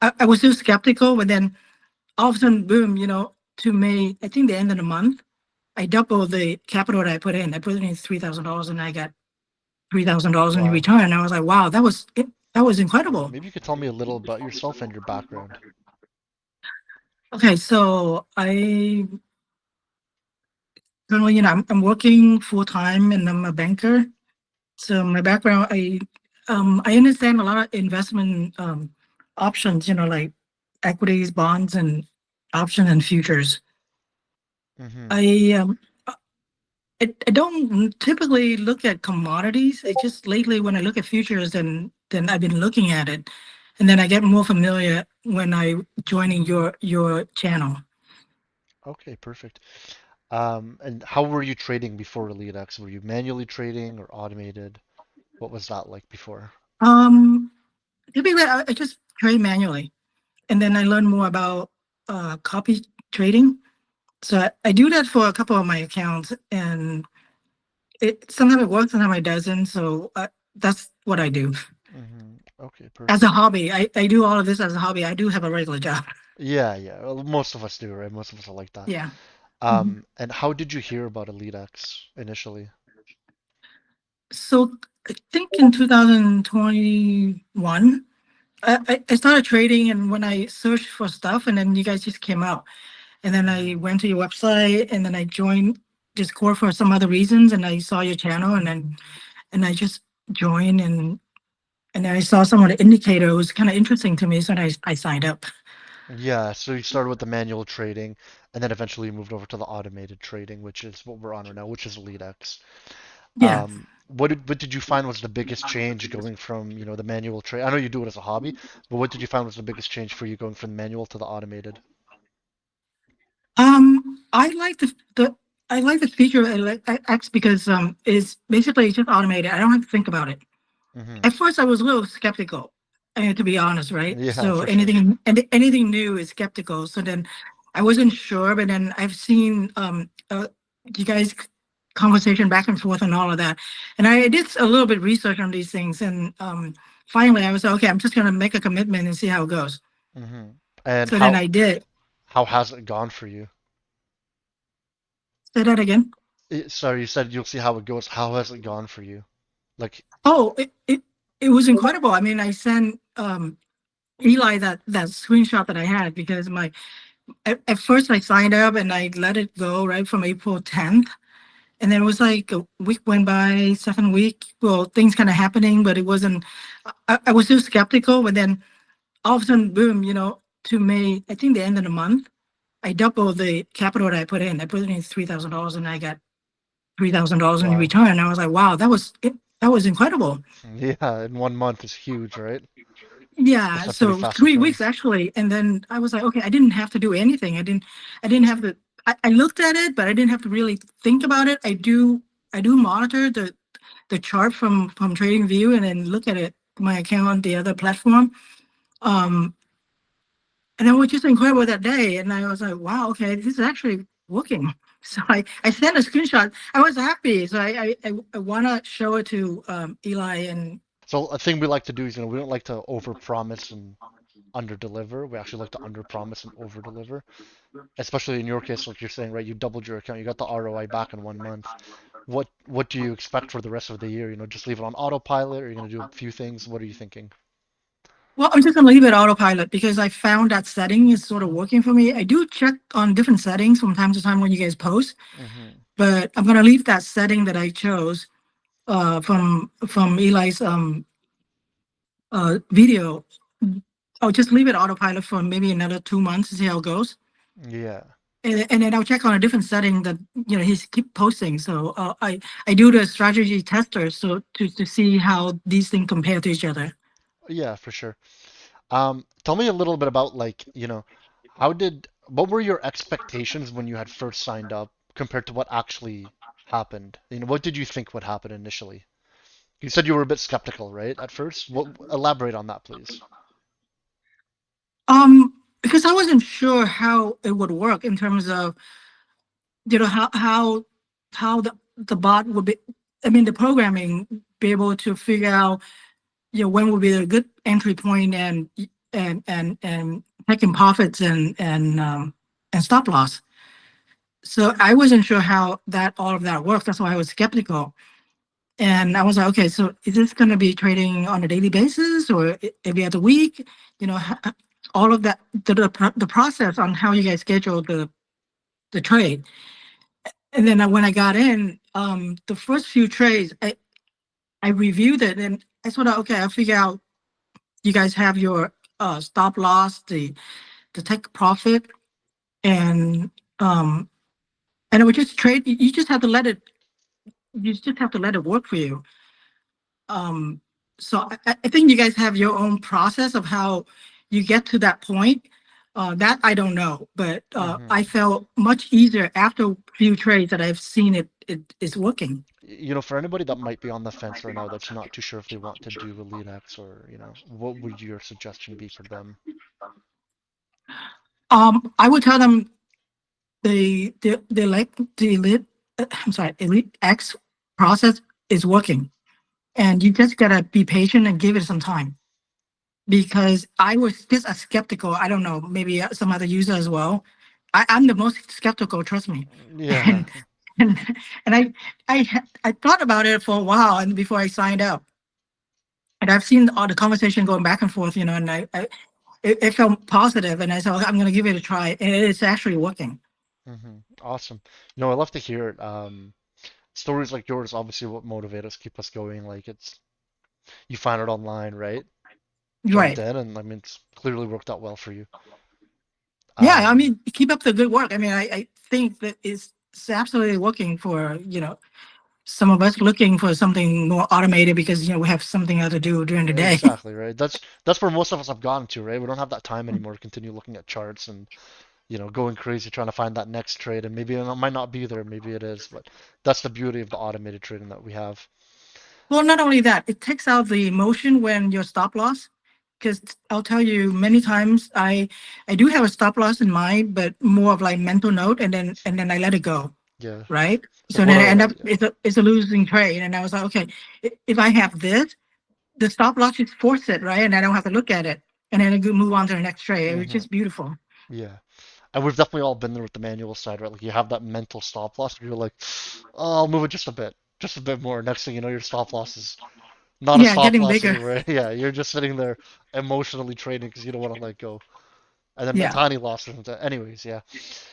I was still skeptical, but then all of a sudden, boom, to May, I think the end of the month, I doubled the capital that I put in. I put in $3,000 and I got $3,000 in Wow. return. I was like, wow, that was it. That was incredible. Maybe you could tell me a little about yourself and your background. Okay, so I currently, I'm working full time and I'm a banker. So my background, I understand a lot of investment options, like equities, bonds, and options and futures. Mm-hmm. I I don't typically look at commodities. It's just lately when I look at futures, then I've been looking at it, and then I get more familiar when I joining your channel. Okay, perfect. And how were you trading before EliteX? Were you manually trading or automated? What was that like before? Um, Typically I just trade manually, and then I learn more about copy trading. So I do that for a couple of my accounts, and it sometimes it works, sometimes it doesn't. So that's what I do Mm-hmm. Okay, as a perfect. hobby. I do all of this as a hobby. I do have a regular job. Yeah, yeah. Well, most of us do, right? Most of us are like that. Yeah. Mhm. And how did you hear about EliteX initially? So I think in 2021, I started trading, and when I searched for stuff, and then you guys just came out, and then I Mm-hmm. went to your website, and then I joined Discord for some other reasons, and I saw your channel, and I just joined, and then I saw some of the indicator. It was kind of interesting to me, so I signed up. Yeah, so you started with the manual trading, and then eventually you moved over to the automated trading, which is what we're on right now, which is EliteX. Yeah. What did you find was the biggest change going from, the manual trade? I know you do it as a hobby, but what did you find was the biggest change for you going from the manual to the automated? I like the I like the feature I like X because it's basically it's just automated. I don't have to think about it. Hmm. At first, I was a little skeptical, to be honest, right? Yeah, So for sure. anything new is skeptical. So then I wasn't sure, but then I've seen you guys conversation back and forth and all of that, and I did a little bit research on these things, and finally I was like, okay. I'm just gonna make a commitment and see how it goes. Hmm. And So then I did. how has it gone for you? Say that again. Sorry, you said you'll see how it goes. How has it gone for you? Like, Oh, it was incredible. I mean, I sent Eli that screenshot that I had because at first I signed up and I let it go right from April 10th. And then it was like a week went by, second week. Well, things kind of happening, but it wasn't, I was still skeptical. But then all of a sudden, boom, to May, I think the end of the month, I doubled the capital that I put in. I put in $3,000 and I got $3,000 in wow. return. I was like, wow, that was it. That was incredible. Yeah, in 1 month is huge, right? Yeah, That's a pretty so fast three return. weeks actually, and then I was like, okay, I didn't have to do anything. I didn't have to. I looked at it, but I didn't have to really think about it. I do monitor the chart from TradingView, and then look at it my account on the other platform. Um, and it was just incredible that day, and I was like, wow, okay, this is actually working. So I sent a screenshot. I was happy, so I want to show it to Eli and So a thing we like to do is, we don't like to overpromise and underdeliver. We actually like to underpromise and overdeliver. Especially in your case, like you're saying, right? You doubled your account, you got the ROI back in 1 month. What do you expect for the rest of the year? Just leave it on autopilot, or you're gonna do a few things? What are you thinking? Well, I'm just gonna leave it autopilot because I found that setting is sort of working for me. I do check on different settings from time to time when you guys post, Hmm. but I'm gonna leave that setting that I chose from Eli's video. I'll just leave it autopilot for maybe another 2 months to see how it goes. Yeah. And then I'll check on a different setting that he's keep posting. So I do the strategy tester so to see how these things compare to each other. Yeah, for sure. Tell me a little bit about, like, what were your expectations when you had first signed up compared to what actually happened? What did you think would happen initially? You said you were a bit skeptical, right, at first? Elaborate on that, please. Because I wasn't sure how it would work in terms of how the bot would be. I mean, the programming be able to figure out when would be a good entry point, and and taking profits and stop loss. So I wasn't sure how that all of that works. That's why I was skeptical. And I was like, okay, so is this going to be trading on a daily basis or every other week? You know, all of that, the process on how you guys schedule the trade. And then when I got in, the first few trades, I reviewed it and I sort of, okay, I figure out you guys have your stop loss, the take profit, and um, and it would just trade. You just have to let it. You just have to let it work for you. Um, so I think you guys have your own process of how you get to that point. That I don't know, but Hmm. I felt much easier after a few trades that I've seen it is working. For anybody that might be on the fence right now that's not too sure if they want to do Elite X or, what would your suggestion be for them? I would tell them the like the elite, I'm sorry, elite X process is working, and you just gotta be patient and give it some time. Because I was just a skeptical. I don't know, maybe some other user as well. I'm the most skeptical, trust me. Yeah. And and I thought about it for a while, and before I signed up, and I've seen all the conversation going back and forth, and it felt positive, and I said, "Okay, I'm going to give it a try, and it's actually working." Awesome. No, I love to hear it. Stories like yours obviously what motivate us, keep us going. Like you find it online, right? Jumped Right. in, and I mean, it's clearly worked out well for you. Yeah, I Um, mean, keep up the good work. I mean, I think that it's absolutely working for, some of us looking for something more automated because, we have something else to do during the day. exactly, right? That's where most of us have gotten to, right? We don't have that time anymore to continue looking at charts and going crazy trying to find that next trade, and maybe it might not be there, maybe it is, but that's the beauty of the automated trading that we have. Well, not only that, it takes out the emotion when you're stop loss. Because I'll tell you, many times I do have a stop loss in mind, but more of like mental note, and then I let it go, Yeah, right? it's like So what then I end are up it's a losing trade, and I was like, okay, if I have this, the stop loss just force it, right, and I don't have to look at it, and then I could move on to the next trade. It was hmm just beautiful. yeah, and we've definitely all been there with the manual side, right? Like you have that mental stop loss, and you're like, oh, I'll move it just a bit more. Next thing you know, your stop loss is not a Yeah, stop getting loss bigger. anywhere. Yeah, you're just sitting there emotionally trading because you don't want to let go, and then a Yeah. tiny loss. Anyways, yeah.